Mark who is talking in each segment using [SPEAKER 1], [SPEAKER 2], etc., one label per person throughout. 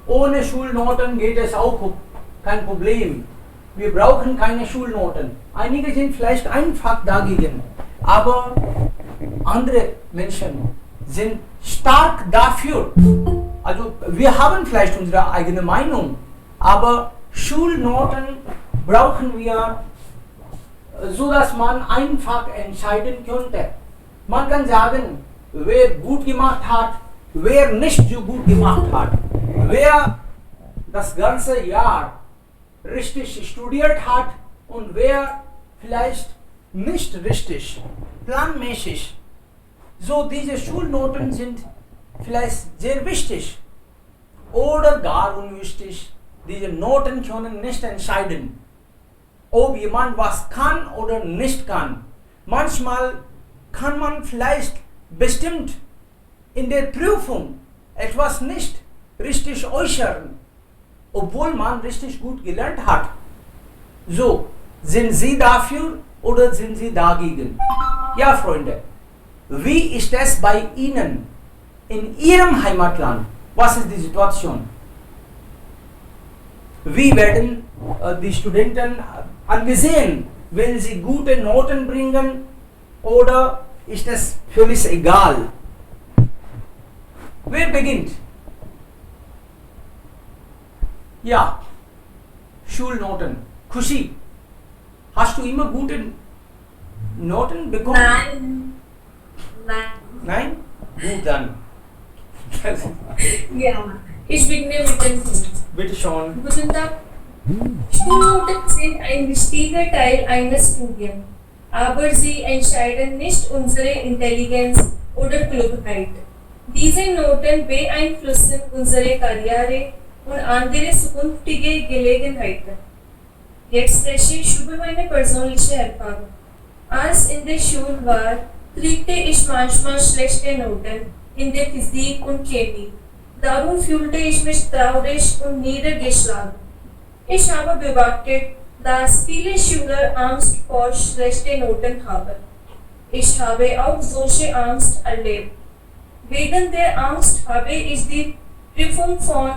[SPEAKER 1] Ohne Schulnoten geht es auch kein Problem. Wir brauchen keine Schulnoten. Einige sind vielleicht einfach dagegen, aber andere Menschen sind stark dafür. Also wir haben vielleicht unsere eigene Meinung, aber Schulnoten brauchen wir, so dass man einfach entscheiden könnte. Man kann sagen, wer gut gemacht hat, wer nicht so gut gemacht hat, wer das ganze Jahr richtig studiert hat und wer vielleicht nicht richtig, planmäßig. So, diese Schulnoten sind vielleicht sehr wichtig oder gar unwichtig. Diese Noten können nicht entscheiden, ob jemand was kann oder nicht kann. Manchmal kann man vielleicht bestimmt in der Prüfung etwas nicht richtig äußern, obwohl man richtig gut gelernt hat. So, sind Sie dafür oder sind Sie dagegen? Ja, Freunde, wie ist es bei Ihnen in Ihrem Heimatland? Was ist die Situation? Wie werden die Studenten angesehen? Will sie gute Noten bringen oder ist es völlig egal? Wer beginnt? Ja, Schulnoten. Khushi, hast du immer gute Noten bekommen?
[SPEAKER 2] Nein. Nein.
[SPEAKER 1] Nein? Gut, dann.
[SPEAKER 2] Ja, ich beginne mit dem Punkt.
[SPEAKER 1] Bitte schon.
[SPEAKER 2] Guten Tag. Schulnoten sind ein wichtiger Teil eines Studiums, aber sie entscheiden nicht unsere Intelligenz oder Klugheit. Diese Noten beeinflussen unsere Karriere und andere zukünftige Gelegenheiten. Jetzt spreche ich über meine persönliche Erfahrung. Als in der Schule war, kriegte ich manchmal schlechte Noten in der Physik und Chemie. Darum fühlte ich mich traurig und niedergeschlagen. Ich habe beobachtet, dass viele Schüler Angst vor schlechten Noten haben. Ich habe auch solche Angst erlebt. Wegen der Angst habe ich die Prüfung von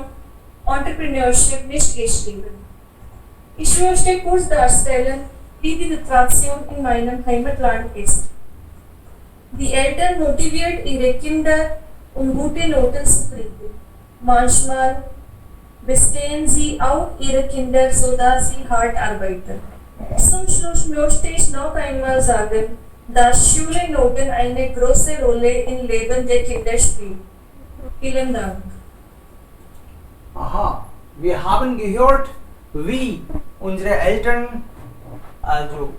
[SPEAKER 2] Entrepreneurship nicht geschrieben. Ich möchte kurz darstellen, wie die Situation in meinem Heimatland ist. Die Eltern motivieren ihre Kinder, um gute Noten zu kriegen. Manchmal bestehen sie auch ihre Kinder, sodass sie hart arbeiten. Zum Schluss möchte ich noch einmal sagen, dass Schulnoten eine große Rolle im Leben der Kinder spielen. Vielen Dank.
[SPEAKER 1] Aha, wir haben gehört, wie unsere Eltern also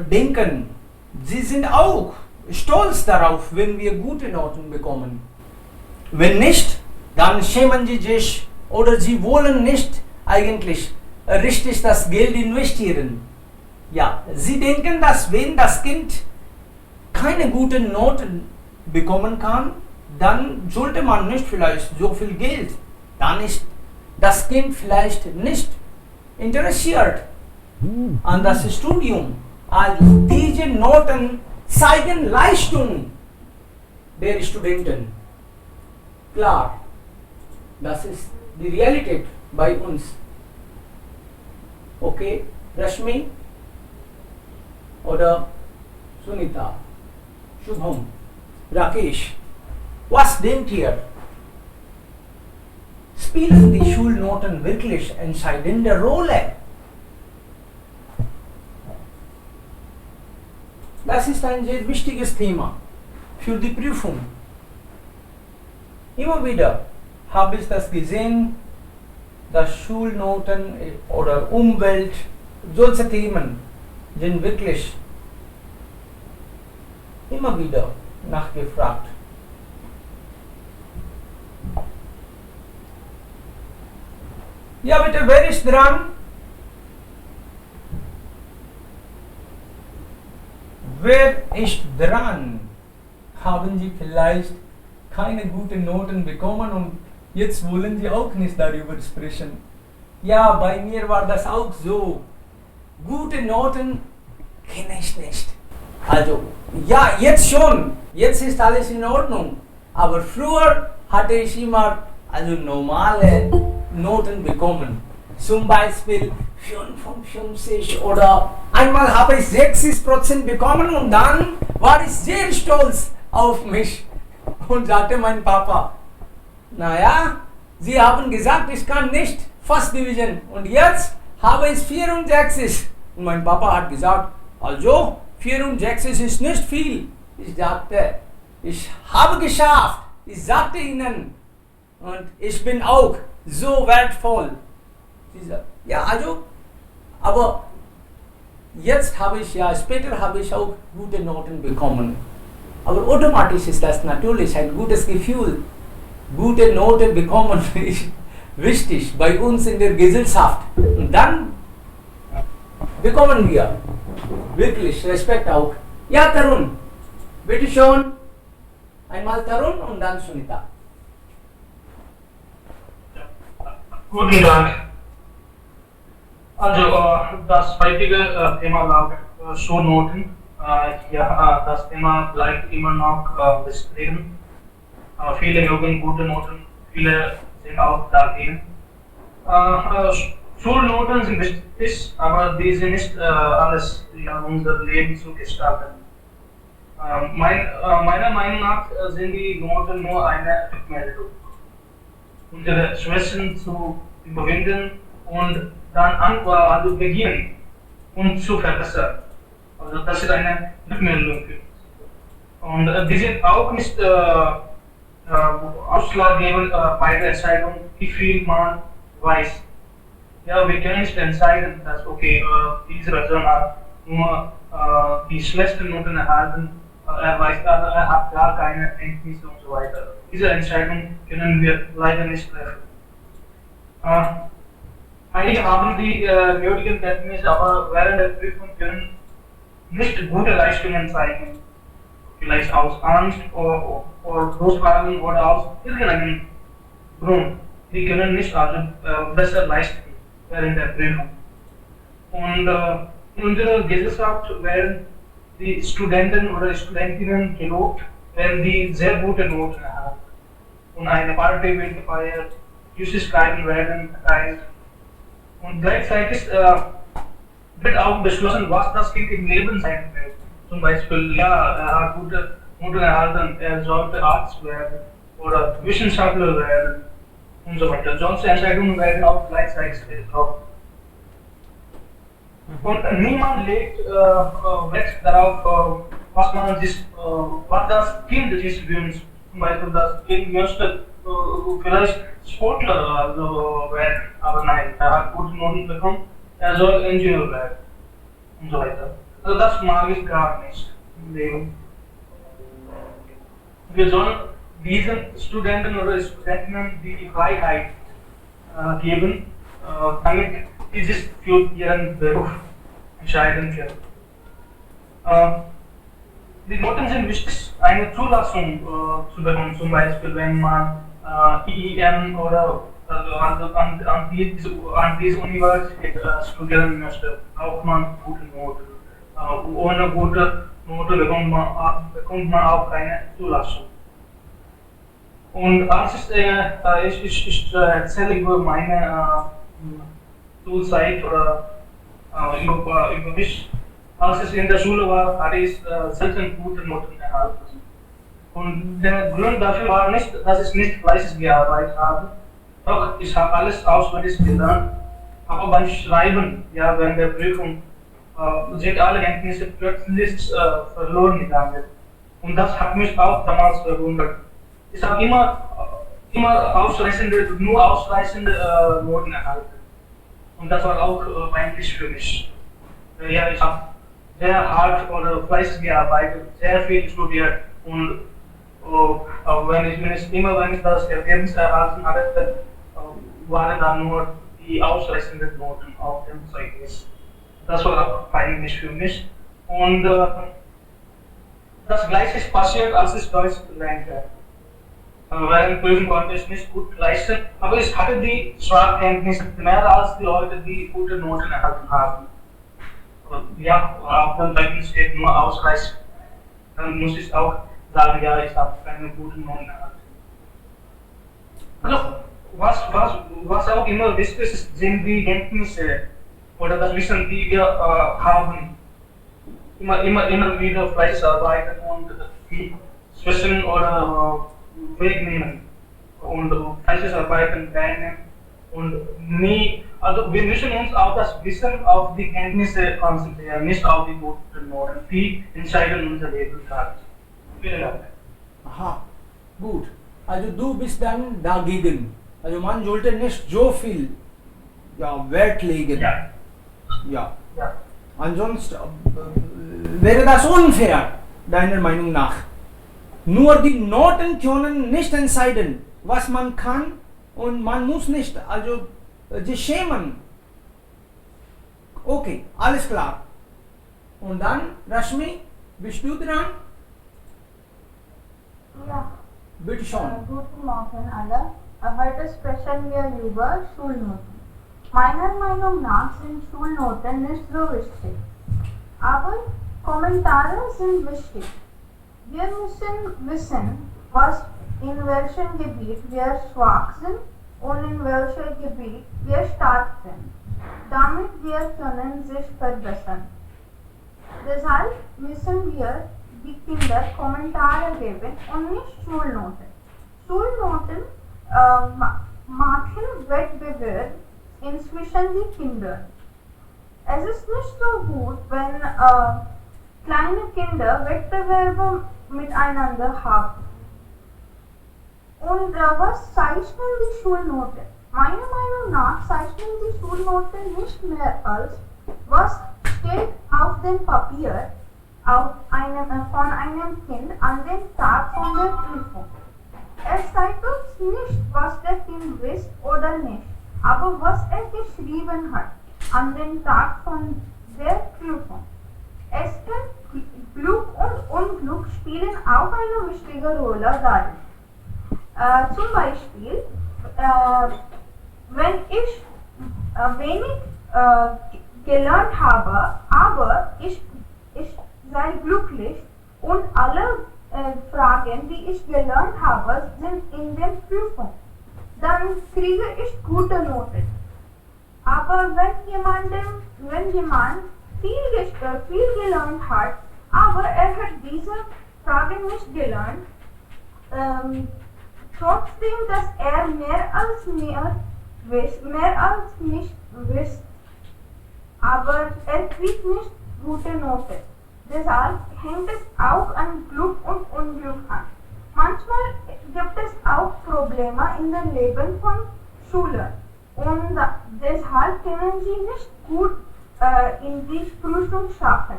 [SPEAKER 1] denken. Sie sind auch stolz darauf, wenn wir gute Noten bekommen. Wenn nicht, dann schämen sie sich oder sie wollen nicht eigentlich richtig das Geld investieren. Ja, sie denken, dass wenn das Kind keine guten Noten bekommen kann, dann sollte man nicht vielleicht so viel Geld. Dann ist das Kind vielleicht nicht interessiert an das Studium. Also diese Noten zeigen Leistung der Studenten. Klar, das ist die Realität bei uns. Okay, Rashmi oder Sunita, Shubham, Rakesh, was denkt ihr? Spielen die Schulnoten wirklich entscheidende Rolle? Das ist ein sehr wichtiges Thema für die Prüfung. Immer wieder habe ich das gesehen, dass Schulnoten oder Umwelt, solche Themen sind wirklich immer wieder nachgefragt. Ja, bitte, wer ist dran? Wer ist dran? Haben Sie vielleicht keine guten Noten bekommen und jetzt wollen Sie auch nicht darüber sprechen? Ja, bei mir war das auch so. Gute Noten kenne ich nicht. Also, ja, jetzt schon. Jetzt ist alles in Ordnung. Aber früher hatte ich immer also normale Noten bekommen. Zum Beispiel 55 oder einmal habe ich 60% bekommen und dann war ich sehr stolz auf mich und sagte mein Papa, naja, Sie haben gesagt, ich kann nicht First Division und jetzt habe ich 64. Und mein Papa hat gesagt, also 64 ist nicht viel. Ich sagte, ich habe geschafft. Ich sagte Ihnen und ich bin auch so wertvoll. Sie sagt, ja, also, aber jetzt habe ich ja, später habe ich auch gute Noten bekommen. Aber automatisch ist das natürlich ein gutes Gefühl. Gute Noten bekommen ist wichtig bei uns in der Gesellschaft. Und dann bekommen wir wirklich Respekt auch. Ja, Tarun, bitte schon. Einmal Tarun und dann Sunita.
[SPEAKER 3] Guten Tag. Also das heutige Thema lautet Schulnoten. Ja, das Thema bleibt immer noch bestritten. Viele mögen gute Noten, viele sind auch dagegen. Schulnoten sind wichtig, aber die sind nicht alles, ja, unser Leben zu gestalten. Meiner Meinung nach sind die Noten nur eine Rückmeldung, unsere Schwächen zu überwinden und dann an beginnen und zu verbessern. Also das ist eine Rückmeldung für uns. Und die sind auch nicht ausschlaggebend bei der Entscheidung, wie viel man weiß. Ja, wir können nicht entscheiden, dass okay, diese Person hat nur die schlechten Noten erhalten, er hat gar keine Kenntnisse und so weiter. Diese Entscheidung können wir leider nicht treffen. Einige haben die nötigen Kenntnisse, aber während der Prüfung können nicht gute Leistungen zeigen. Vielleicht aus Angst oder Loswagen oder aus irgendeinem Grund. Die können nicht also besser leisten während der Prüfung. Und in unserer Gesellschaft werden die Studenten oder die Studentinnen gelobt, wenn die sehr gute Noten erhalten. Und eine Party wird gefeiert, Süßigkeiten werden verteilt. Und gleichzeitig wird auch beschlossen, was das Kind im Leben sein will. Zum Beispiel, ja, er hat gute Noten erhalten, er sollte Arzt werden oder Wissenschaftler werden und so weiter. Solche Entscheidungen werden auch gleichzeitig getroffen. Und niemand legt Wert darauf, was das Kind sich wünscht. Zum Beispiel, das Kind möchte vielleicht Sportler werden, aber nein, er hat gute Noten bekommen, er soll Ingenieur werden und so weiter. Also das mag ich gar nicht im Leben. Wir sollen diesen Studenten oder Studentinnen die Freiheit geben, damit sie sich für ihren Beruf entscheiden können. Die Noten sind wichtig, eine Zulassung zu bekommen, zum Beispiel wenn man IIM oder an diese Universität studieren möchte, braucht man gute Noten. Ohne gute Note bekommt man auch keine Zulassung. Und als ich erzähle über meine Schulzeit oder über mich, als ich in der Schule war, hatte ich selten gute Noten erhalten. Und der Grund dafür war nicht, dass ich nicht fleißig gearbeitet habe, doch ich habe alles auswendig gelernt, aber beim Schreiben, ja, während der Prüfung, sind alle Kenntnisse plötzlich verloren gegangen. Und das hat mich auch damals verwundert. Ich habe immer nur ausreichende Noten erhalten. Und das war auch peinlich für mich. Ja, ich habe sehr hart oder fleißig gearbeitet, sehr viel studiert und wenn ich das Ergebnis erhalten hatte, waren dann nur die ausreichenden Noten auf dem Zeugnis. Das war auch peinlich für mich. Und das Gleiche ist passiert, als ich Deutsch gelernt habe. Während Prüfung konnte ich nicht gut leisten, aber ich hatte die Sprachkenntnisse mehr als die Leute, die gute Noten erhalten haben. Ja, auf dem Zeugnis steht nur ausreichend. Dann muss ich auch sagen, ja, ich habe keine guten Noten erhalten. Also, was auch immer wichtig ist, sind die Kenntnisse oder das Wissen, die wir haben. Immer wieder fleißig arbeiten und die zwischen oder wegnehmen und fleißig arbeiten lernen und nie, also wir müssen uns auf das Wissen, auf die Kenntnisse konzentrieren, nicht auf die guten Noten, die entscheiden unser Leben hat. Vielen Dank.
[SPEAKER 1] Aha, gut. Also du bist dann dagegen. Also man sollte nicht so viel Wert legen.
[SPEAKER 3] Ja.
[SPEAKER 1] Ja.
[SPEAKER 3] Ja.
[SPEAKER 1] Ansonsten wäre das unfair, deiner Meinung nach. Nur die Noten können nicht entscheiden, was man kann, und man muss nicht sich schämen. Okay, alles klar. Und dann, Rashmi, bist du dran?
[SPEAKER 4] Ja,
[SPEAKER 1] Bitte schon.
[SPEAKER 4] guten Morgen alle. Heute sprechen wir über Schulnoten. Meiner Meinung nach sind Schulnoten nicht so wichtig. Aber Kommentare sind wichtig. Wir müssen wissen, in welchem Gebiet wir schwach sind und in welchem Gebiet wir stark sind. Damit wir können sich verbessern. Deshalb müssen wir die Kinder Kommentare geben und nicht Schulnoten. Schulnoten machen Wettbewerb inzwischen die Kinder. Es ist nicht so gut, wenn kleine Kinder Wettbewerbe miteinander haben. Und was zeichnen die Schulnoten? Meiner Meinung nach zeichnen die Schulnoten nicht mehr als was steht auf dem Papier von einem Kind an dem Tag von der Prüfung. Es zeigt uns nicht, was der Kind weiß oder nicht, aber was er geschrieben hat an dem Tag von der Prüfung. Es kann Glück und Unglück spielen auch eine wichtige Rolle darin. Zum Beispiel, wenn ich wenig gelernt habe, aber ich sei glücklich und alle Fragen, die ich gelernt habe, sind in der Prüfung, dann kriege ich gute Noten. Aber wenn jemand viel gelernt hat, aber er hat diese Fragen nicht gelernt, trotzdem, dass er mehr als mich wisst, aber er kriegt nicht gute Noten. Deshalb hängt es auch an Glück und Unglück an. Manchmal gibt es auch Probleme in dem Leben von Schülern und deshalb können sie nicht gut in die Prüfung schaffen.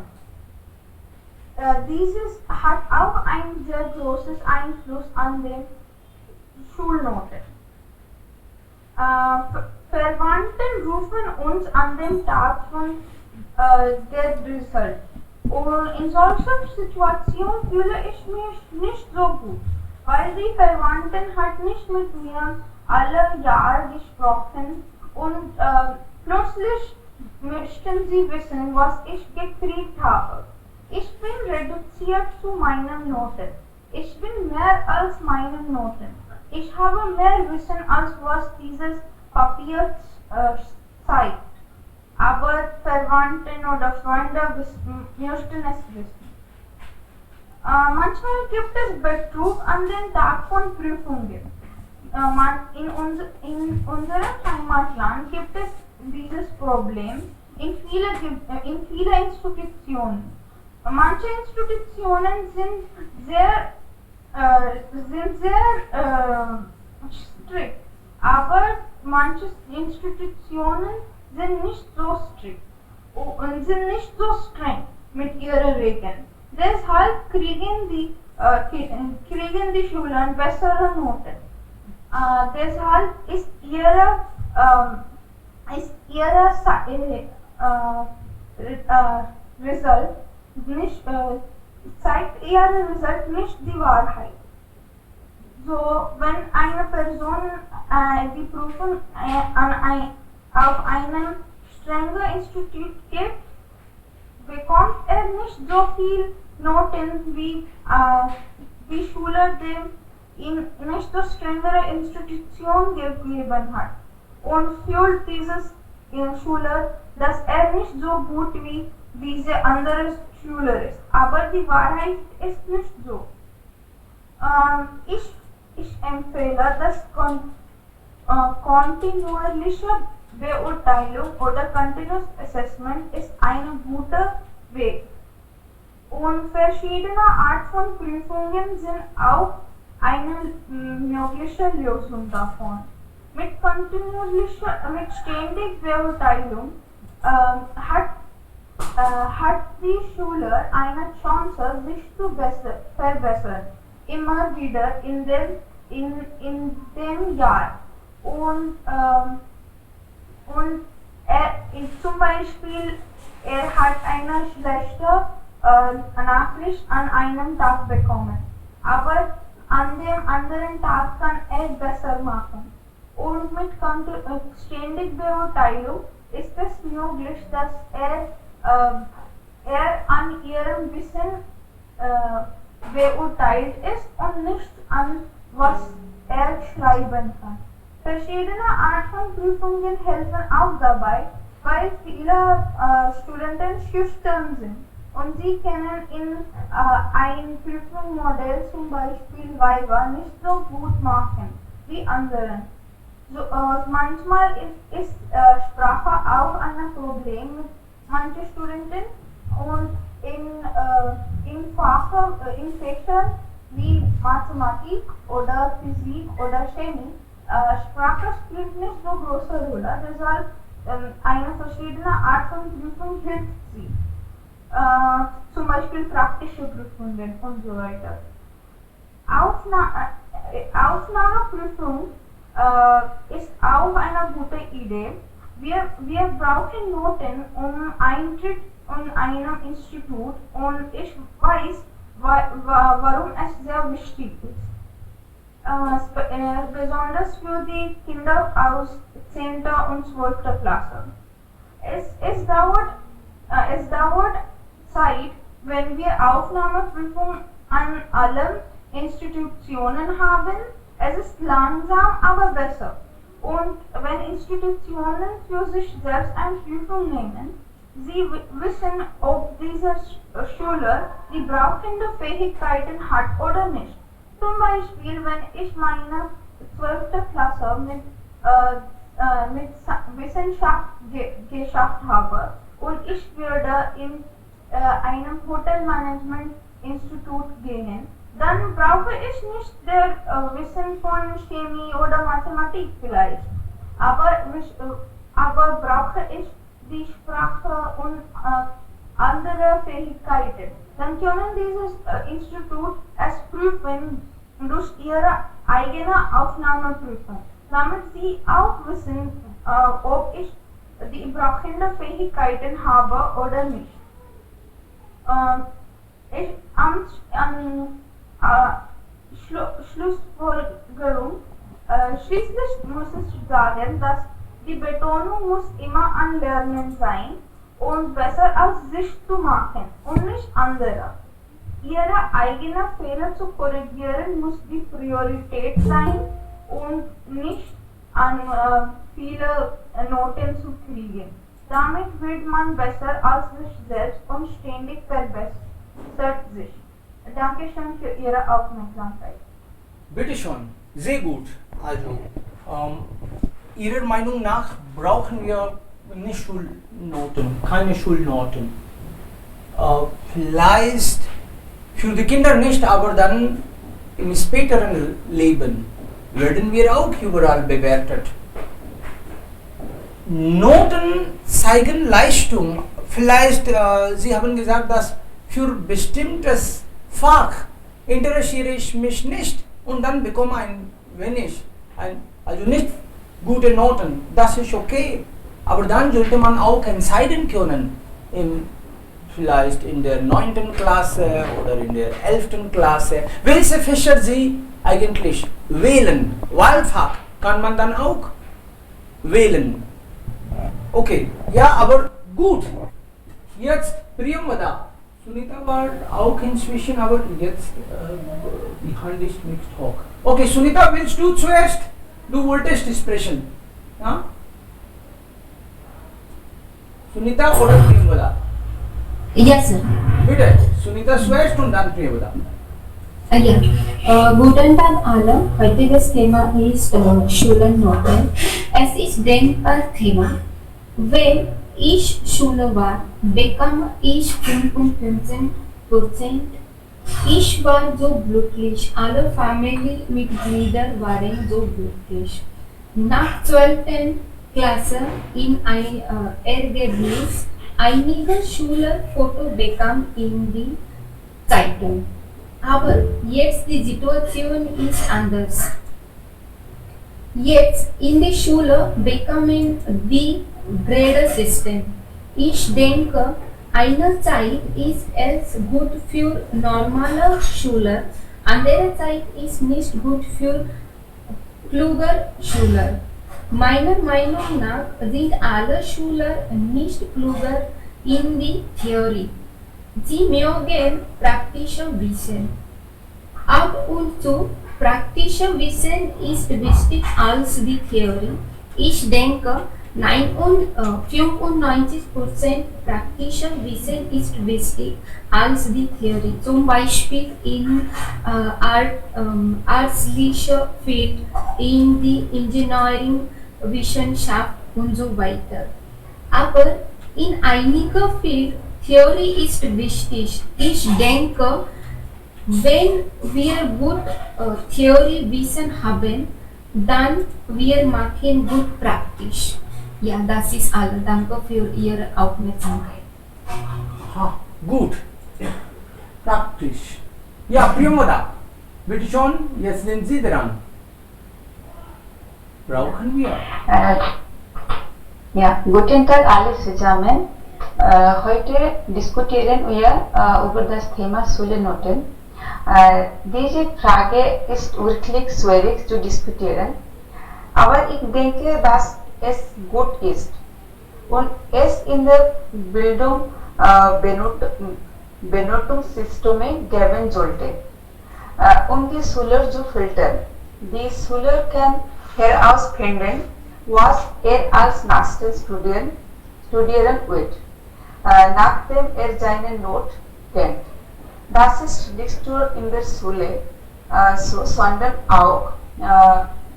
[SPEAKER 4] Dieses hat auch ein sehr großes Einfluss an den Schulnoten. Verwandten rufen uns an dem Tag von der Result. Und in solchen Situationen fühle ich mich nicht so gut, weil die Verwandten hat nicht mit mir alle Jahre gesprochen und plötzlich möchten sie wissen, was ich gekriegt habe. Ich bin reduziert zu meinen Noten. Ich bin mehr als meine Noten. Ich habe mehr Wissen, als was dieses Papier zeigt. Aber Verwandten oder Freunde möchten es wissen. Manchmal gibt es Betrug an den Tag von Prüfungen. In unserem Heimatland gibt es dieses Problem in vielen Institutionen. Manche Institutionen sind sehr strikt, aber manche Institutionen sind nicht so strikt und sind nicht so streng mit ihren Regeln. Deshalb kriegen die Schüler bessere Noten. Deshalb ist ihre Result nicht, zeigt ihre Result nicht die Wahrheit. So, wenn eine Person die Prüfung auf einem strengen Institut gibt, bekommt er nicht so viel Noten wie Schüler, nicht so strengere Institution gegeben hat und fühlt dieses Schüler, dass nicht so gut wie diese andere Schüler ist. Aber die Wahrheit ist nicht so. Ich empfehle, dass kontinuierliche Beurteilung oder Continuous Assessment ist ein guter Weg. Und verschiedene Art von Prüfungen sind auch eine mögliche Lösung davon. Mit ständiger Beurteilung hat die Schüler eine Chance, sich zu verbessern, immer wieder in dem Jahr. Und zum Beispiel, er hat eine schlechte Nachricht an einem Tag bekommen, aber an dem anderen Tag kann er besser machen. Und mit ständiger Beurteilung ist es möglich, dass er an ihrem Wissen beurteilt ist und nicht an was er schreiben kann. Verschiedene Art von Prüfungen helfen auch dabei, weil viele Studenten schüchtern sind und sie können in ein Prüfungsmodell, zum Beispiel Viva, nicht so gut machen wie anderen. So, manchmal ist Sprache auch ein Problem mit manchen Studenten und in Fächern wie Mathematik oder Physik oder Chemie Sprache spielt nicht so große Rolle, deshalb eine verschiedene Art von Prüfung hilft sie. Zum Beispiel praktische Prüfungen und so weiter. Aufnahmeprüfung ist auch eine gute Idee. Wir brauchen Noten um Eintritt in einem Institut und ich weiß, warum es sehr wichtig ist. Besonders für die Kinder aus 10. und 12. Klasse. Es dauert Zeit, wenn wir Aufnahmeprüfungen an allen Institutionen haben. Es ist langsam, aber besser. Und wenn Institutionen für sich selbst eine Prüfung nehmen, sie wissen, ob dieser Schüler die brauchenden Fähigkeiten hat oder nicht. Zum Beispiel, wenn ich meine 12. Klasse mit Wissenschaft geschafft habe und ich würde in einem Hotelmanagement-Institut gehen, dann brauche ich nicht das Wissen von Chemie oder Mathematik vielleicht, aber brauche ich die Sprache und andere Fähigkeiten. Dann können dieses Institut es prüfen durch ihre eigene Aufnahmeprüfung, damit sie auch wissen, ob ich die brauchenden Fähigkeiten habe oder nicht. Schlussfolgerung. Schließlich muss ich sagen, dass die Betonung muss immer an Lernen sein und besser als sich zu machen und nicht andere. Ihre eigenen Fehler zu korrigieren muss die Priorität sein und nicht an viele Noten zu kriegen. Damit wird man besser als sich selbst und ständig verbessert sich. Dankeschön für Ihre Aufmerksamkeit.
[SPEAKER 1] Bitte schon, sehr gut. Also, Ihrer Meinung nach brauchen wir nicht Schulnoten, keine Schulnoten. Vielleicht für die Kinder nicht, aber dann im späteren Leben werden wir auch überall bewertet. Noten zeigen Leistung. Vielleicht, Sie haben gesagt, dass für bestimmtes Fach interessiere ich mich nicht und dann bekomme ein wenig, also nicht gute Noten. Das ist okay, aber dann sollte man auch entscheiden können, vielleicht in der 9. Klasse oder in der 11. Klasse, welche Fächer Sie eigentlich wählen. Wahlfach kann man dann auch wählen. Okay, ja, aber gut. Jetzt Priyamvada. Sunita war auch inzwischen, aber jetzt die Hand ist nicht hoch. Okay, Sunita, which tooth zuerst? Du wolltest sprechen. Ja? Sunita oder Priyamvada?
[SPEAKER 5] Yes, sir.
[SPEAKER 1] Bitte, Sunita zuerst und dann Priyamvada.
[SPEAKER 5] Ja. Guten Tag alle. Heutiges Thema ist Schulnoten. Es ist denkbar wenn ich Schule war, bekam ich 55%. Ich war so glücklich, alle Familienmitglieder waren so glücklich. Nach 12. Klasse in ein Ergebnis einige Schülerfoto bekam in die Zeitung. Aber jetzt die Situation ist anders. Jetzt in der Schule bekommen die Gradesystem. Ich denke, einerzeit ist es gut für normale Schüler, andererseits ist nicht gut für kluge Schüler. Meiner Meinung nach sind alle Schüler nicht kluger in die Theorie. Sie mögen praktische Wissen. Ab und zu praktische Wissen ist wichtig als die Theorie. Ich denke, 95% praktischer Wissen ist wichtig als die Theorie, zum Beispiel in ärztlicher Feld, in die Ingenieurwissenschaft und so weiter. Aber in einigen Fällen Theorie ist wichtig. Ich denke, wenn wir gut Theoriewissen haben, dann wir machen gut praktisch. Ja, das ist alles. Danke für Ihre Aufmerksamkeit.
[SPEAKER 1] Aha, gut. Praktisch. Ja, Priyamvada, bitte schon, jetzt sind Sie dran. Brauchen wir?
[SPEAKER 6] Ja, guten Tag alle zusammen. Heute diskutieren wir über das Thema Schulnoten. Diese Frage ist wirklich schwierig zu diskutieren, aber ich denke, dass es gut ist und es in der Bildung Benotungssysteme geben sollte, um die Schüler zu filtern. Die Schüler kann herausfinden, was als nächstes studieren wird, nachdem seine Not kennt. Das ist nicht nur in der Schule, sondern auch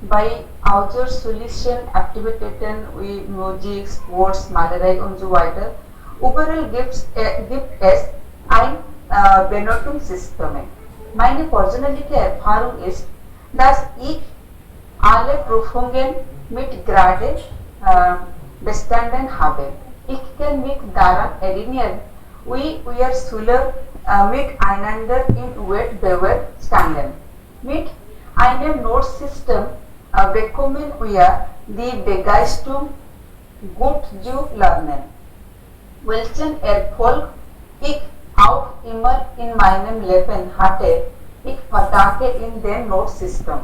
[SPEAKER 6] bei außerschulischen Aktivitäten wie Musik, Sports, Malerei und so weiter. Überall gibt es ein Benotungssystem. Meine persönliche Erfahrung ist, dass ich alle Prüfungen mit Grade bestanden habe. Ich kann mich daran erinnern, wie wir Schüler miteinander in Wettbewerb standen. Mit einem Notsystem bekommen wir die Begeisterung, gut zu lernen. Welchen Erfolg ich auch immer in meinem Leben hatte, ich verdanke in dem Notsystem.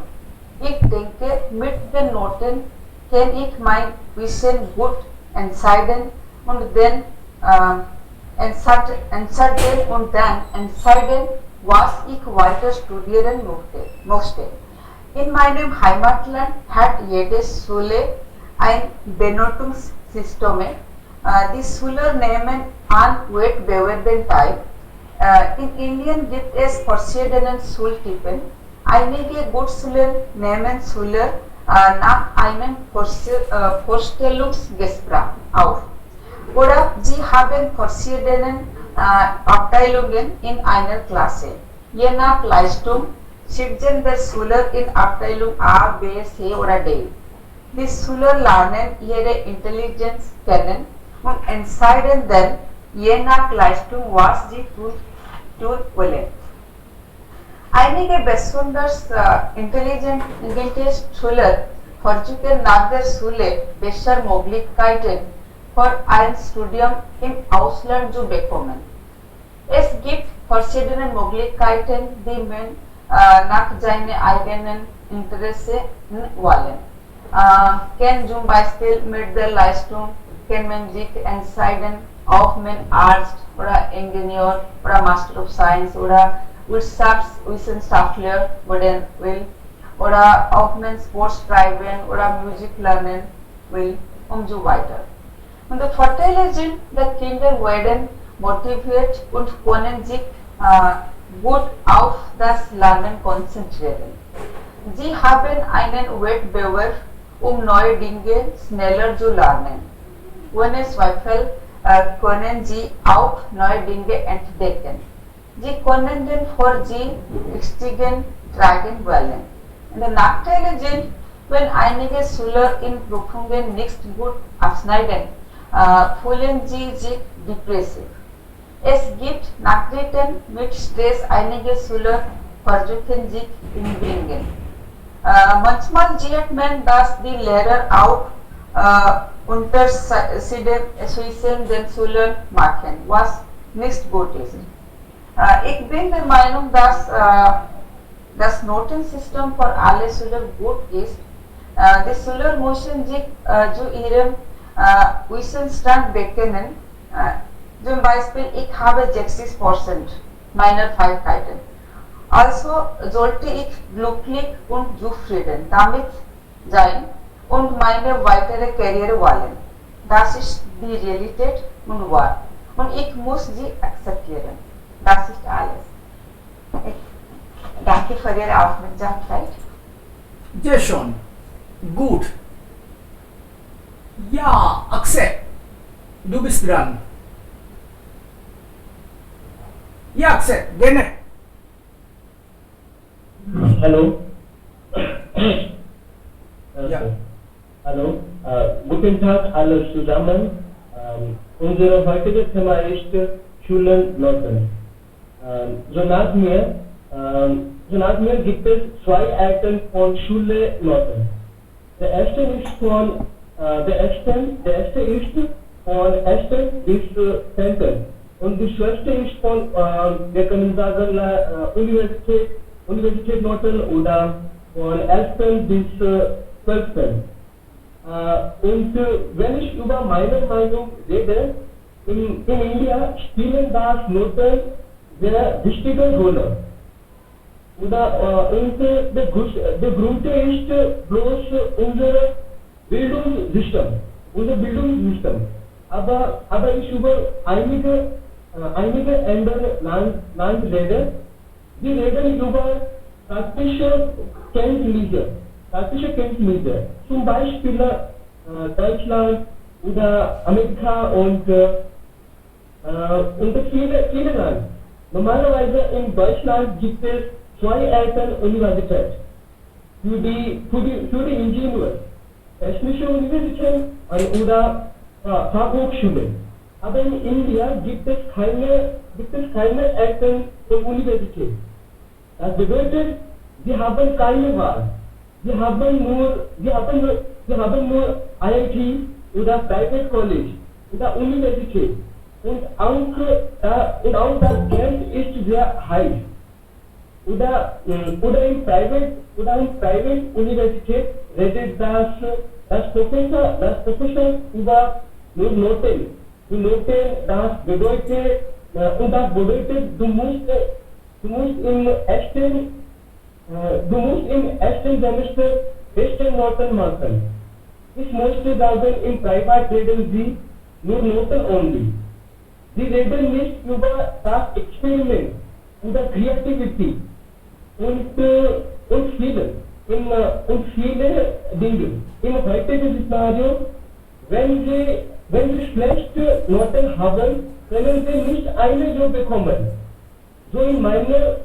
[SPEAKER 6] Ich denke, mit den Noten kann ich mein Wissen gut entscheiden und dann entscheiden, was ich weiter studieren möchte. In meinem Heimatland hat jede Schule ein Benotungssystem. Die Schüler nehmen an Wettbewerben teil. In Indien gibt es verschiedene Schultypen. Einige Grundschulen nehmen Schüler nach einem Vorstellungsgespräch auf. Oder sie haben verschiedene Abteilungen in einer Klasse. Je nach Leistung sitzen die Schüler in Abteilung A, B, C oder D. Die Schüler lernen ihre Intelligenz kennen und entscheiden dann je nach Leistung, was sie tun wollen. Einige besonders intelligente Schüler versuchen nach der Schule bessere Möglichkeiten für ein Studium im Ausland zu bekommen. Es gibt verschiedene Möglichkeiten, die man nach seinen eigenen Interessen wählen. Kann zum Beispiel mit der Leistung kann man sich entscheiden, ob man Arzt oder Ingenieur oder Master of Science oder Wissenschaftler werden will. oder auch einen Sports treiben oder Musik lernen will, umso weiter. Und der Vorteile sind, dass Kinder werden motiviert und können sich gut auf das Lernen konzentrieren. Sie haben einen Wettbewerb, neue Dinge schneller zu lernen. Ohne Zweifel können sie auch neue Dinge entdecken. Sie können den vor sie richtigen tragen wollen. Und die Nachteile sind, wenn einige Schüler in Prüfungen nicht gut abschneiden, fühlen sie sich depressiv. Es gibt Nachrichten mit Stress, einige Schüler versuchen sich umbringen. Manchmal sieht man, dass die Lehrer auch Unterschiede zwischen den Schülern machen, was nicht gut ist. Ich bin der Meinung, dass das Notensystem für alle Schüler gut ist. Die Schüler müssen sich zu ihrem Wissensstand bekennen. Zum Beispiel, ich habe 60% meiner Fähigkeiten. Also sollte ich glücklich und zufrieden damit sein und meine weitere Karriere wollen. Das ist die Realität und wahr. Und ich muss sie akzeptieren. Das ist alles. Danke für Ihre Aufmerksamkeit.
[SPEAKER 1] Sehr schön. Gut. Ja, Akshay, du bist dran. Ja, Akshay, gerne.
[SPEAKER 7] Hallo.
[SPEAKER 1] Ja.
[SPEAKER 7] Hallo. Guten Tag alle zusammen. Unser heutiges Thema ist Schulnoten. So nach mir gibt es zwei Arten von Schulnoten. Der erste ist von erster bis 10. Und die zweite ist von, wir können sagen, Universitätsnoten oder von 11. bis 12. Und wenn ich über meine Meinung rede, in India spielen das Noten sehr wichtige Rolle. Und der Grund ist bloß unser Bildungssystem. Aber ich über einige andere Land rede, die reden über praktische Kenntnisse. Zum Beispiel Deutschland oder Amerika und viele Länder. Normalerweise in Deutschland gibt es zwei Arten Universität für die Ingenieure, technische Universität oder Fachhochschule. Aber in India gibt es keine Arten von Universität. Das bedeutet, wir haben keine Wahl. Wir haben nur IIT oder Private College oder Universität. Und auch das Geld ist sehr heiß. Oder in Private Universität redet das Professor über nur Noten. Die Noten, das bedeutet, du musst im ersten Semester beste Noten machen. Ich möchte sagen, im Privat reden sie nur Noten only. Sie reden nicht über das Experiment, über Kreativität und viele Dinge. Im heutigen Szenario, wenn Sie schlechte Noten haben, können Sie nicht eine Job bekommen. So in meiner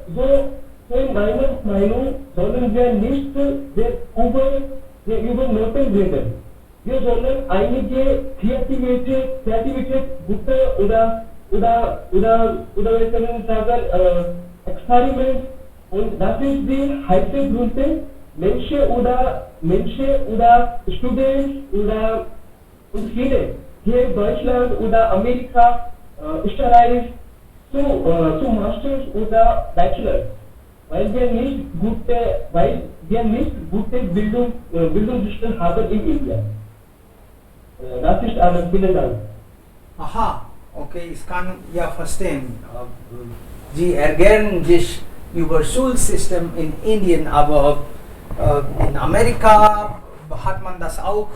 [SPEAKER 7] Meinung sollen wir nicht über Noten reden. Wir sollen einige Kreativität gute oder wir können sagen Experiment, und das ist die heiße Gründe, Menschen oder Studenten oder viele hier in Deutschland oder Amerika, Österreich zu Masters oder Bachelor, weil wir nicht gute Bildungssystem haben in India. Das ist alles. Vielen Dank.
[SPEAKER 1] Aha, okay, ich kann ja verstehen. Sie ärgern sich über Schulsystem in Indien, aber In Amerika hat man das auch,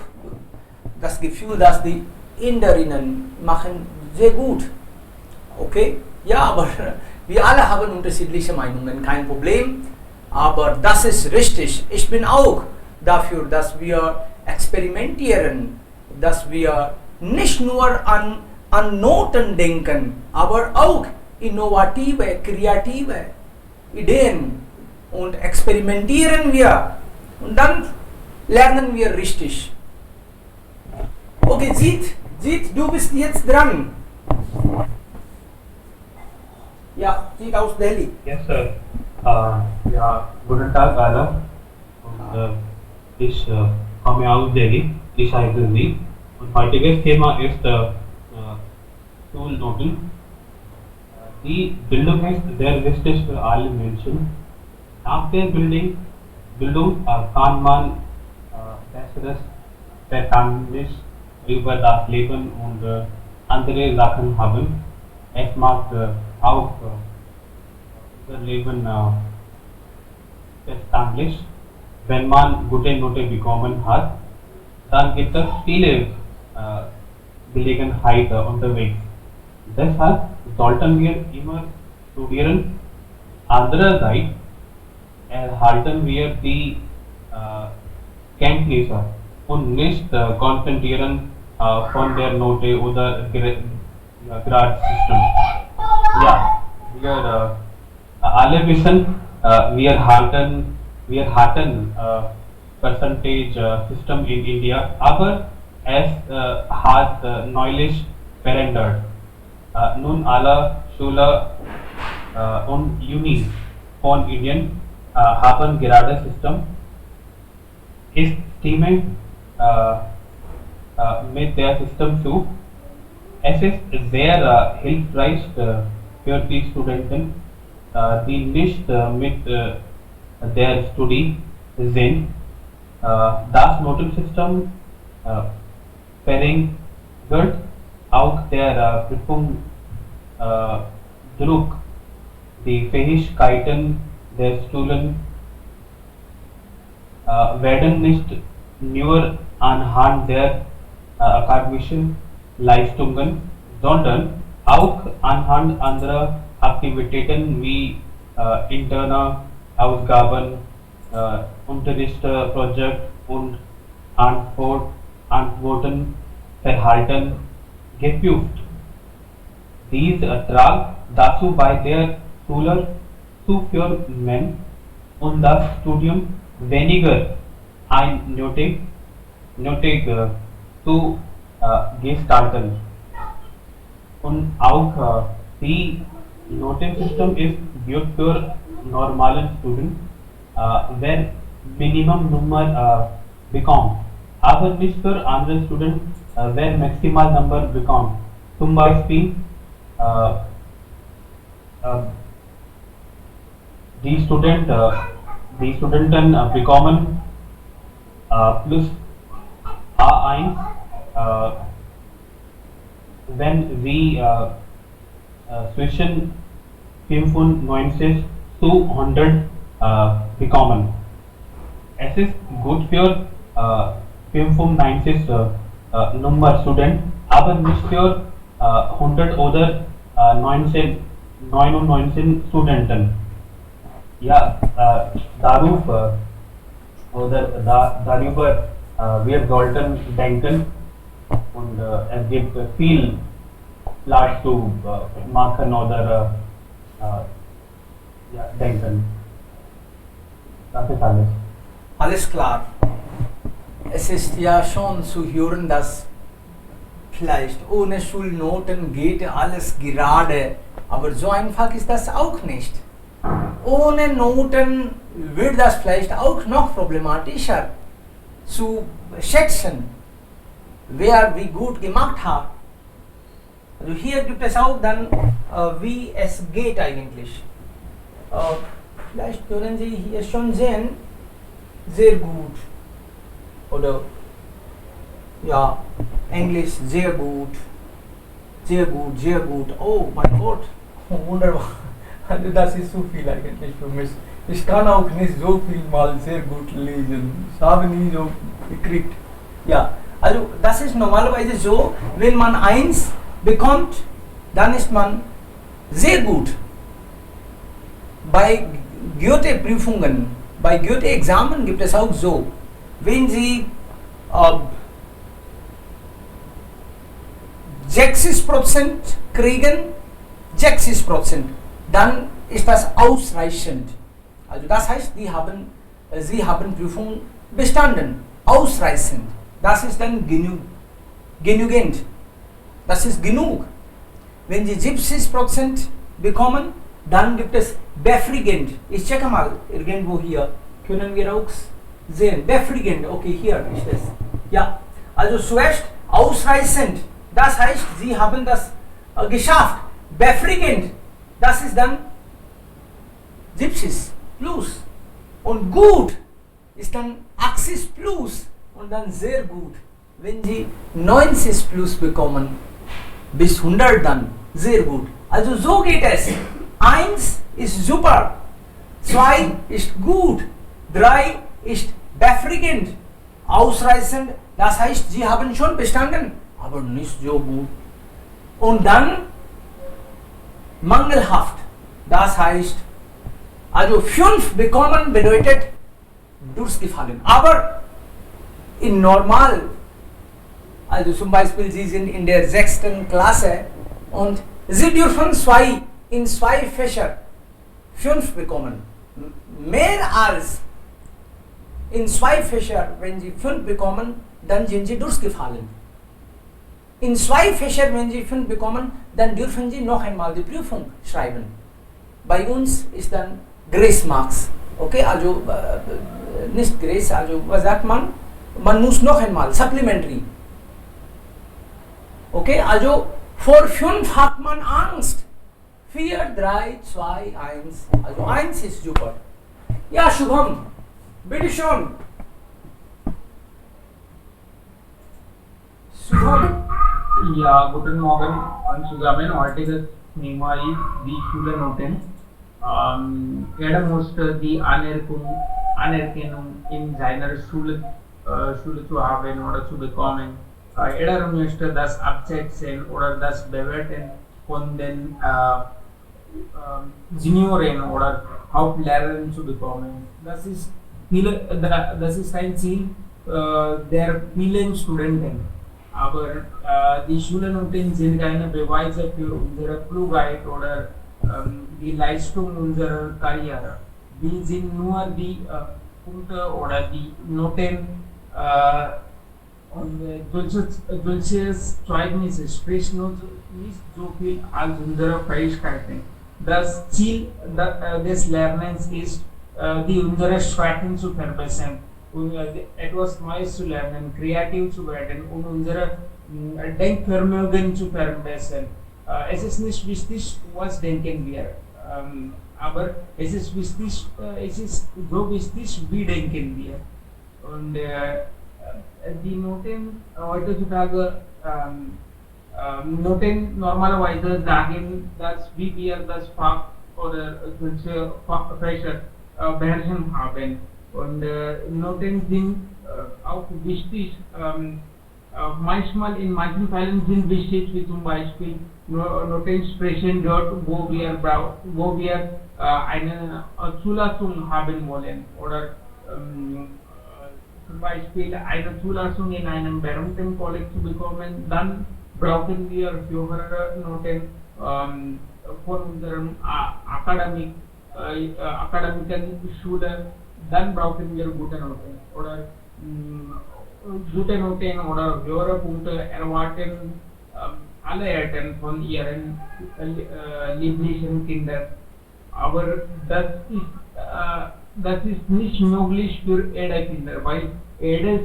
[SPEAKER 1] das Gefühl, dass die Inderinnen machen sehr gut. Okay? Ja, aber wir alle haben unterschiedliche Meinungen, kein Problem. Aber das ist richtig. Ich bin auch dafür, dass wir experimentieren, dass wir nicht nur an Noten denken, aber auch innovative, kreative Ideen und experimentieren wir und dann lernen wir richtig. Okay, Zid, du bist jetzt dran. Ja, Zid aus Delhi.
[SPEAKER 8] Yes, sir. Ja, guten Tag alle. Und ich komme aus Delhi. Ich heiße Sie. Und heutiges Thema ist Schulnoten. Die Bildung ist sehr wichtig für alle Menschen. Nach der Bildung kann man besseres Verständnis über das Leben und andere Sachen haben. Es macht auch unser Leben verständlich. Wenn man gute Note bekommen hat, dann gibt es viele Gelegenheiten unterwegs. Deshalb sollten wir immer studieren. Andererseits erhalten wir die Kenntnisse und nicht konzentrieren von der Note oder Gradsystem. Ja, wir alle wissen, wir hatten Percentage System in India, aber es hat neulich verändert. Nun alle Schule und Uni von Indien haben gerade System. Ich stimme mit der System zu. Es ist sehr hilfreich für die Studenten, die nicht mit der Studie sind. Das Notensystem verringert auch der Prüfung Druck. Die Fähigkeiten der Studenten werden nicht nur anhand der akademischen Leistungen, sondern auch anhand anderer Aktivitäten wie interne Ausgaben, Unterrichtsprojekt und Antworten verhalten geprüft. Dies trägt dazu bei, der Schüler zu führen und das Studium weniger einnötig zu gestalten. Und auch die Notensystem ist gut für normalen Studenten, wer Minimum Nummer bekommt, aber nicht für andere Studenten, wer Maximal Number bekommt. Zum Beispiel die Studenten bekommen plus A1, wenn sie zwischen 95 zu 100 bekommen. Es ist gut für 95 Nummer Student, aber nicht für 100 oder 99 Studenten. Ja, darüber wir sollten denken und es gibt viel Platz zu machen oder denken. Das ist alles.
[SPEAKER 1] Alles klar. Es ist ja schon zu hören, dass vielleicht ohne Schulnoten geht alles gerade, aber so einfach ist das auch nicht. Ohne Noten wird das vielleicht auch noch problematischer zu schätzen, wer wie gut gemacht hat. Also hier gibt es auch dann, wie es geht eigentlich. Vielleicht können Sie hier schon sehen, sehr gut. Oder ja, Englisch sehr gut, sehr gut, sehr gut. Oh mein Gott, wunderbar. Also das ist zu viel eigentlich für mich. Ich kann auch nicht so viel mal sehr gut lesen. Ich habe nie so gekriegt. Ja, also das ist normalerweise so, wenn man 1 bekommt, dann ist man sehr gut. Bei Goethe-Prüfungen, bei Goethe-Examen gibt es auch so, wenn Sie 60% kriegen, 60%, dann ist das ausreichend. Also das heißt, Sie haben Prüfung bestanden, ausreichend. Das ist dann genügend. Das ist genug. Wenn Sie 70% bekommen, dann gibt es befriedigend. Ich checke mal irgendwo hier. Können wir auch sehen. Befriedigend. Okay, hier ist es. Ja, also zuerst ausreichend. Das heißt, Sie haben das geschafft. Befriedigend. Das ist dann 70 plus. Und gut ist dann 80 plus. Und dann sehr gut. Wenn Sie 90 plus bekommen, bis 100 dann, sehr gut. Also so geht es. 1 ist super, 2 ist gut, 3 ist befriedigend, ausreichend, das heißt, Sie haben schon bestanden, aber nicht so gut. Und dann mangelhaft, das heißt, also 5 bekommen bedeutet durchgefallen. Aber in normal, also zum Beispiel Sie sind in der 6. Klasse und Sie dürfen in 2 Fächer 5 bekommen. Mehr als in 2 Fächer, wenn Sie 5 bekommen, dann sind Sie durchgefallen. In 2 Fächern, wenn Sie 5 bekommen, dann dürfen Sie noch einmal die Prüfung schreiben. Bei uns ist dann Grace Marks. Okay, also nicht Grace, also was sagt man? Man muss noch einmal, Supplementary. Okay, also vor 5 hat man Angst. 4, 3, 2, 1. Also 1 ist super. Ja, Shubham, bitte schon. Shubham.
[SPEAKER 9] Ja, guten Morgen zusammen. Heutiges Thema ist die Schulnoten. Er musste die Anerkennung in seiner Schule zu haben oder zu bekommen. Er musste das Abschätzen oder das Bewerten von den Senioren oder Hauptlehrern zu bekommen. Das ist ein Ziel der vielen Studenten. Aber die Schulnoten sind keine Beweise für unsere Klugheit oder die Leistung unserer Karriere. Die sind nur die Punkte oder die Noten und solches Zeugnis spricht nicht so viel als unsere Fähigkeiten. Das Ziel des Lernens ist, unsere Schwächen zu verbessern und etwas Neues zu lernen, kreativ zu werden und unser Denkvermögen zu verbessern. Es ist nicht wichtig, was denken wir, aber es ist so wichtig, wie denken wir. Und die Noten heutzutage Noten normalerweise sagen, dass wie wir das Fach oder solche Fächer beherrschen haben. Und Noten sind auch wichtig. Manchmal in manchen Fällen sind wichtig, wie zum Beispiel Noten sprechen dort, wo wir eine Zulassung haben wollen oder zum Beispiel eine Zulassung in einem berühmten College zu bekommen, dann brauchen wir höhere Noten von unserem akademischen Schule, dann brauchen wir gute Noten oder höhere Punkte erwarten alle Eltern von ihren lieblichen Kindern. Aber das ist nicht möglich für jede Kinder, weil jede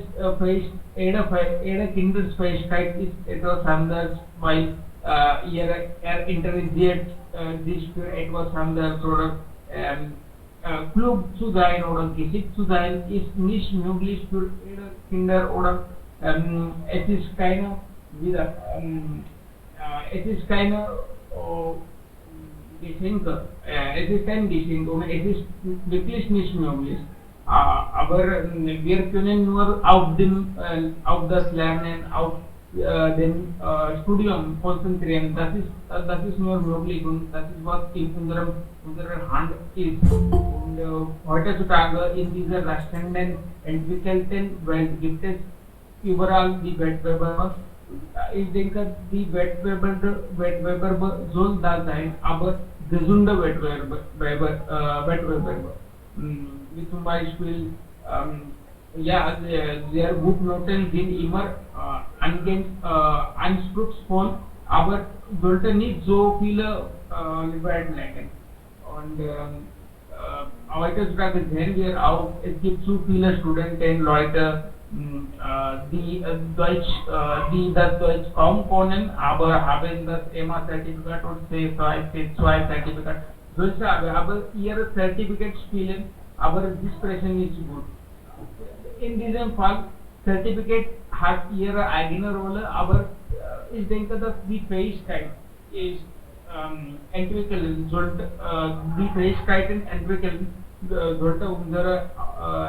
[SPEAKER 9] Kindersfähigkeit ist etwas anders, weil er interessiert sich für etwas anderes oder klug zu sein oder geschickt zu sein, ist nicht möglich für jede Kinder oder es ist keine denke, es ist ein Geschenk und es ist wirklich nicht möglich. Aber wir können nur auf das Lernen, auf dem Studium konzentrieren. Das ist nur möglich und das ist was in unserer Hand ist. Und heutzutage in dieser rasenden, entwickelten Welt gibt es überall die Wettbewerber. Ich denke, die Wettbewerber soll da sein, aber gesunde Wettbewerber. Wie zum Beispiel, ja, sehr gute Noten sind immer anspruchsvoll, aber sollte nicht so viele Wert legen. Und heutzutage sehen wir auch, es gibt zu viele Studenten, Leute, die das Deutsch kaum können, aber haben das EMA-Zertifikat und C2-Zertifikat. Solche aber ihre Zertifikat spielen, aber sie sprechen nicht gut. In diesem Fall, Zertifikat hat ihre eigene Rolle, aber ich denke, dass die Fähigkeit ist entwickeln sollte, die Fähigkeiten entwickeln sollte unser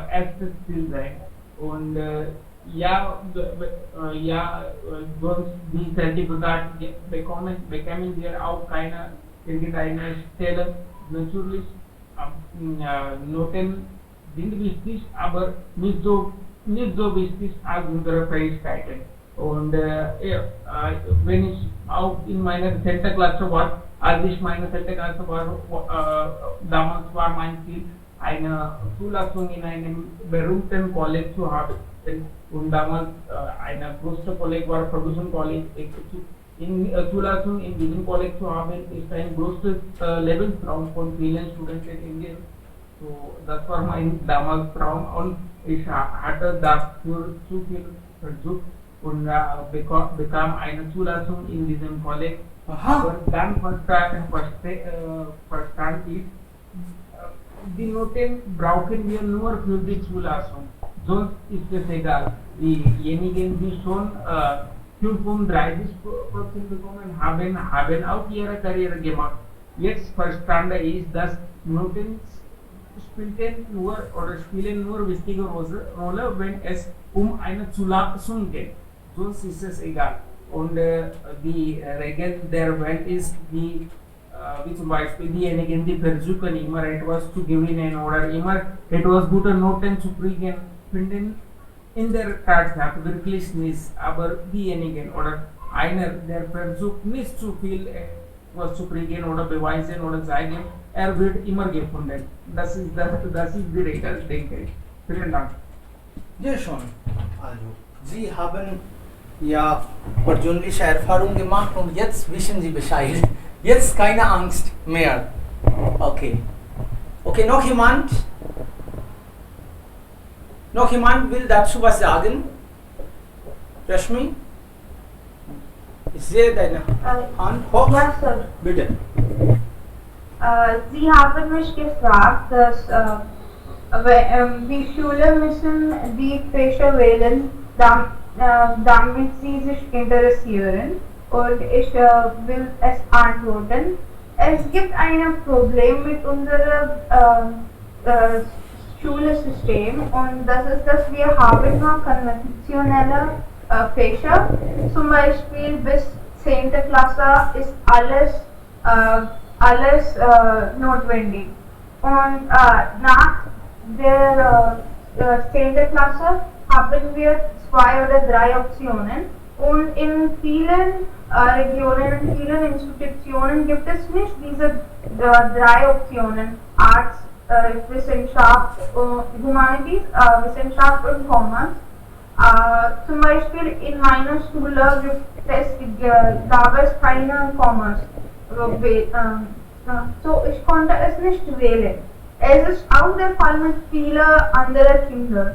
[SPEAKER 9] erstes Ziel sein. Und sonst die Zertifikat bekommen wir auch keine irgendeine Stelle. Natürlich, Noten sind wichtig, aber nicht so wichtig als unsere Fähigkeiten. Und wenn ich auch in meiner 10. Klasse war, als ich meine 10. Klasse war, damals war mein Ziel, eine Zulassung in einem berühmten College zu haben. Und damals eine größte College war Ferguson College. Zulassung in diesem College zu haben, ist ein großes Lebenstraum von vielen Studenten in Indien. So, das war mein damals Traum und ich hatte dafür zu viel versucht und bekam eine Zulassung in diesem College. Aber dann verstand ich, die Noten brauchen wir nur für die Zulassung, sonst ist es egal. Diejenigen, die schon 35% bekommen haben, haben auch ihre Karriere gemacht. Jetzt verstande ich, dass Noten spielen nur wichtige Rolle, wenn es um eine Zulassung geht. Sonst ist es egal. Und die Regel der Welt ist, wie zum Beispiel diejenigen, die versuchen immer etwas zu gewinnen oder immer etwas gute Noten zu kriegen, finden in der Tatsache wirklich nichts. Aber diejenigen oder einer, der versucht nicht zu viel etwas zu kriegen oder beweisen oder zeigen, er wird immer gefunden. Das ist die Regel, denke ich. Vielen Dank.
[SPEAKER 1] Ja, schon. Also, Sie haben ja persönliche Erfahrung gemacht und jetzt wissen Sie Bescheid. Jetzt keine Angst mehr. Okay. Okay, noch jemand? Noch jemand will dazu was sagen? Rashmi? Ich sehe deine Hand hoch.
[SPEAKER 4] Ja, Sir.
[SPEAKER 1] Bitte.
[SPEAKER 4] Sie haben mich gefragt, dass die Schüler müssen die Fächer wählen, damit sie sich interessieren. Und ich will es antworten. Es gibt ein Problem mit unserem Schulsystem und das ist, dass wir haben nur konventionelle Fächer. Zum Beispiel bis 10. Klasse ist alles notwendig. Und nach der 10. Klasse haben wir 2 oder 3 Optionen. Und in vielen Regionen, in vielen Institutionen gibt es nicht diese 3 Optionen: Arts, Wissenschaft, Humanities, Wissenschaft und Commerce. Zum Beispiel in meiner Schule gab es keine Commerce. So ich konnte es nicht wählen. Es ist auch der Fall mit vielen anderen Kindern,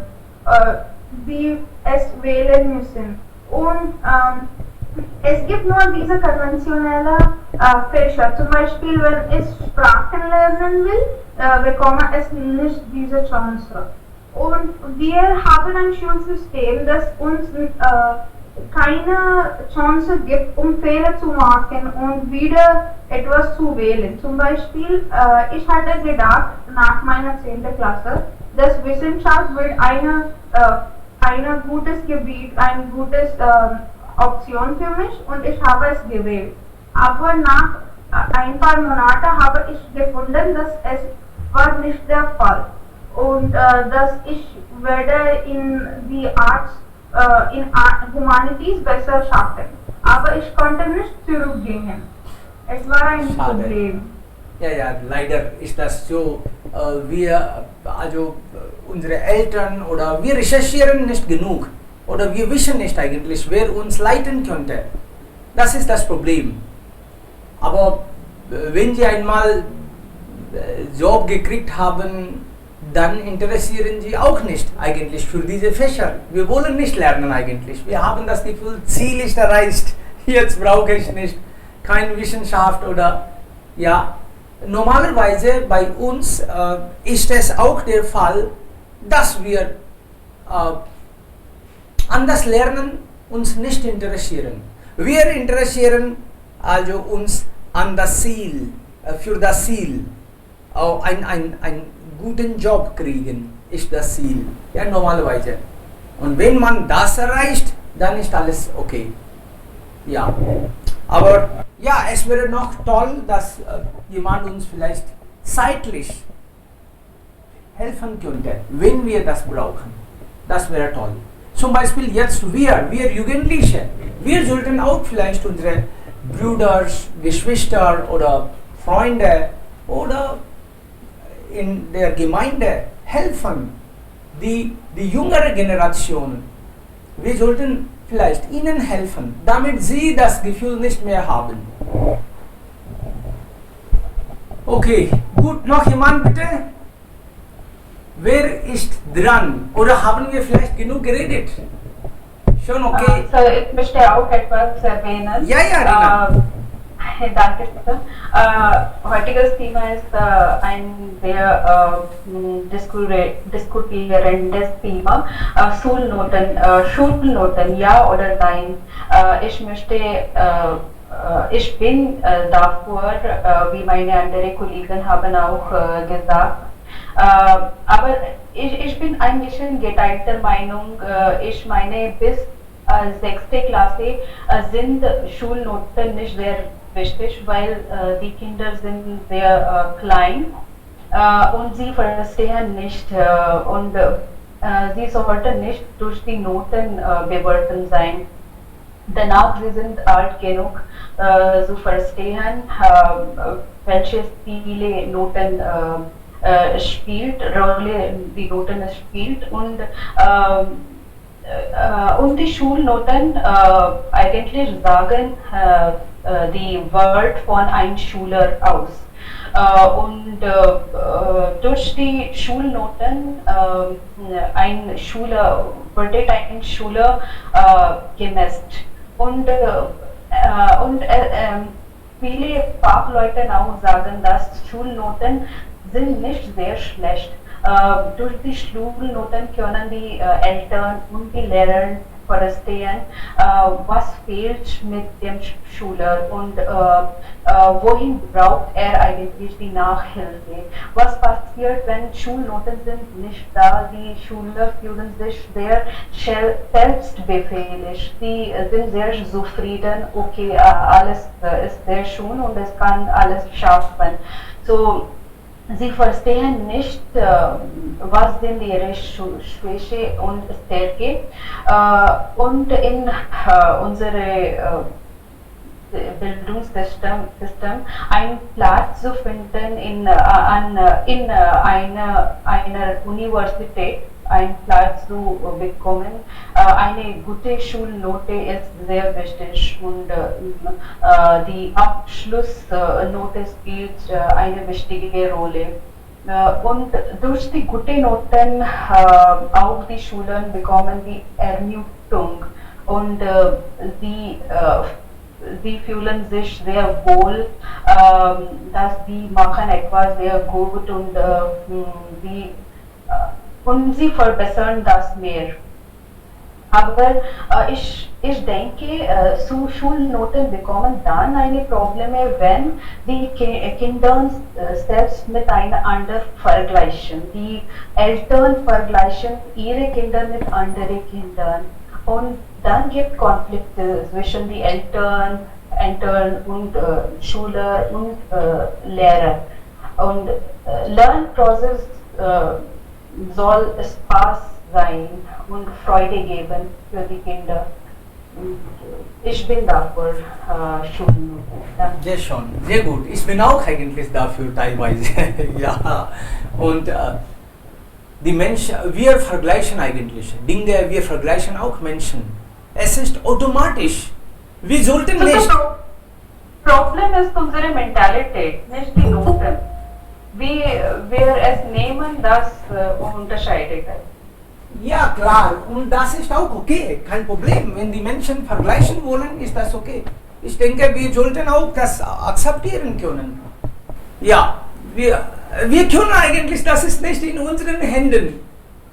[SPEAKER 4] die es wählen müssen. Und es gibt nur diese konventionelle Fächer. Zum Beispiel, wenn ich Sprachen lernen will, bekomme ich nicht diese Chance. Und wir haben ein Schulsystem, das uns keine Chance gibt, Fehler zu machen und wieder etwas zu wählen. Zum Beispiel, ich hatte gedacht, nach meiner 10. Klasse, dass Wissenschaft wird eine gutes Gebiet, ein gutes Option für mich und ich habe es gewählt. Aber nach ein paar Monaten habe ich gefunden, dass es war nicht der Fall und dass ich werde in die Humanities besser schaffen. Aber ich konnte nicht zurückgehen. Es war ein
[SPEAKER 1] Schade.
[SPEAKER 4] Problem.
[SPEAKER 1] Ja, ja, leider ist das so. Unsere Eltern oder wir recherchieren nicht genug oder wir wissen nicht eigentlich, wer uns leiten könnte. Das ist das Problem. Aber wenn Sie einmal Job gekriegt haben, dann interessieren Sie auch nicht eigentlich für diese Fächer. Wir wollen nicht lernen eigentlich. Wir haben das Gefühl, Ziel ist erreicht. Jetzt brauche ich nicht keine Wissenschaft oder ja. Normalerweise bei uns ist es auch der Fall, dass wir an das Lernen uns nicht interessieren. Wir interessieren also uns an das Ziel, für das Ziel. Einen guten Job kriegen ist das Ziel, ja, normalerweise. Und wenn man das erreicht, dann ist alles okay. Ja, aber ja, es wäre noch toll, dass jemand uns vielleicht zeitlich helfen könnte, wenn wir das brauchen. Das wäre toll. Zum Beispiel jetzt wir Jugendliche, wir sollten auch vielleicht unsere Brüder, Geschwister oder Freunde oder in der Gemeinde helfen, die jüngere Generation. Wir sollten vielleicht ihnen helfen, damit sie das Gefühl nicht mehr haben. Okay, gut, noch jemand bitte? Wer ist dran? Oder haben wir vielleicht genug geredet? Schon okay?
[SPEAKER 6] So, ich möchte auch etwas erwähnen.
[SPEAKER 1] Ja, Rina.
[SPEAKER 6] Danke, Sir. Heutiges Thema ist ein sehr diskutierendes Thema. Schulnoten, ja oder nein. Ich bin dafür, wie meine anderen Kollegen haben auch gesagt. Aber ich bin ein bisschen geteilter Meinung. Ich meine, bis 6. Klasse sind Schulnoten nicht sehr wichtig, weil die Kinder sind sehr klein und sie verstehen nicht und sie sollten nicht durch die Noten bewertet sein. Danach sie sind alt genug zu verstehen, welche viele Noten Rolle die Noten spielt und die Schulnoten eigentlich sagen die Welt von einem Schüler aus. Durch die Schulnoten ein Schüler wird ein Schüler gemessen. Und viele Fachleute auch sagen, dass Schulnoten sind nicht sehr schlecht. Durch die Schulnoten können die Eltern und die Lehrer verstehen, was fehlt mit dem Schüler und wohin braucht er eigentlich die Nachhilfe. Was passiert, wenn Schulnoten sind nicht da? Die Schüler fühlen sich sehr selbstbefehlig. Sie sind sehr zufrieden, okay, alles ist sehr schön und es kann alles schaffen. So, sie verstehen nicht, was sind ihre Schwäche und Stärke. Und in unserem Bildungssystem einen Platz zu finden in einer Universität, einen Platz zu bekommen. Eine gute Schulnote ist sehr wichtig und die Abschlussnote spielt eine wichtige Rolle. Und durch die guten Noten auch die Schüler bekommen die Ermutung und sie fühlen sich sehr wohl, dass sie machen etwas sehr gut und sie verbessern das mehr.
[SPEAKER 4] Aber ich denke, Schulnoten bekommen dann eine Probleme, wenn die Kinder selbst miteinander vergleichen. Die Eltern vergleichen ihre Kinder mit anderen Kindern. Und dann gibt Konflikte zwischen den Eltern und Schüler und Lehrer. Und Lernprozess soll Spaß sein und Freude geben für die Kinder. Und ich bin dafür Schulnoten.
[SPEAKER 1] Sehr schön, sehr gut. Ich bin auch eigentlich dafür teilweise. Ja. Und die Menschen, wir vergleichen eigentlich Dinge, wir vergleichen auch Menschen. Es ist automatisch. Wir sollten nicht.
[SPEAKER 4] Problem ist unsere Mentalität, nicht die Noten. Wie wir es nehmen, das unterscheidet.
[SPEAKER 1] Ja, klar, und das ist auch okay, kein Problem. Wenn die Menschen vergleichen wollen, ist das okay. Ich denke, wir sollten auch das akzeptieren können. Ja, wir können eigentlich, das ist nicht in unseren Händen.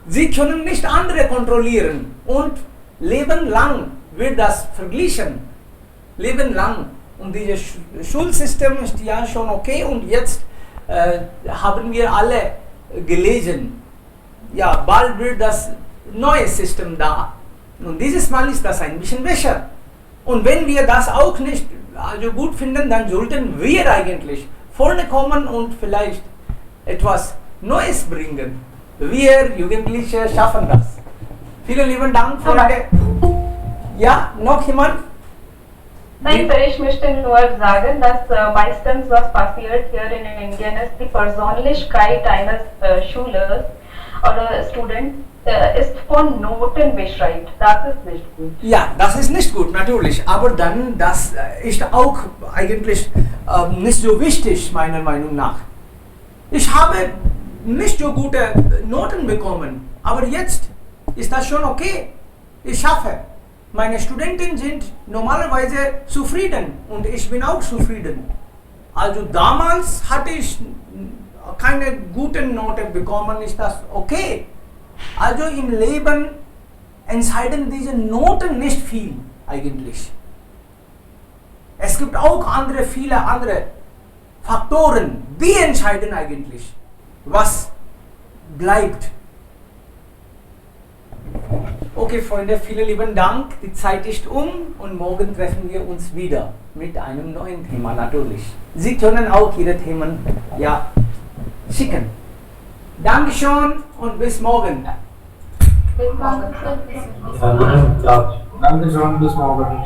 [SPEAKER 1] Sie können nicht andere kontrollieren und Leben lang wird das verglichen. Leben lang. Und dieses Schulsystem ist ja schon okay und jetzt haben wir alle gelesen. Ja, bald wird das neue System da. Und dieses Mal ist das ein bisschen besser. Und wenn wir das auch nicht gut finden, dann sollten wir eigentlich vorne kommen und vielleicht etwas Neues bringen. Wir Jugendliche schaffen das. Vielen lieben Dank, Freunde. Ja, noch jemand?
[SPEAKER 4] Nein, ich möchte nur sagen, dass meistens was passiert hier in Indien ist, die Persönlichkeit eines Schülers oder Student ist von Noten beschreibt. Das ist nicht gut.
[SPEAKER 1] Ja, das ist nicht gut, natürlich. Aber dann, das ist auch eigentlich nicht so wichtig, meiner Meinung nach. Ich habe nicht so gute Noten bekommen, aber jetzt ist das schon okay. Ich schaffe. Meine Studenten sind normalerweise zufrieden und ich bin auch zufrieden. Also damals hatte ich keine guten Noten bekommen, ist das okay. Also im Leben entscheiden diese Noten nicht viel eigentlich. Es gibt auch viele andere Faktoren, die entscheiden eigentlich, was bleibt. Okay, Freunde, vielen lieben Dank. Die Zeit ist um und morgen treffen wir uns wieder mit einem neuen Thema natürlich. Sie können auch Ihre Themen schicken. Dankeschön und bis morgen.
[SPEAKER 5] Bis morgen.
[SPEAKER 8] Dankeschön, bis morgen.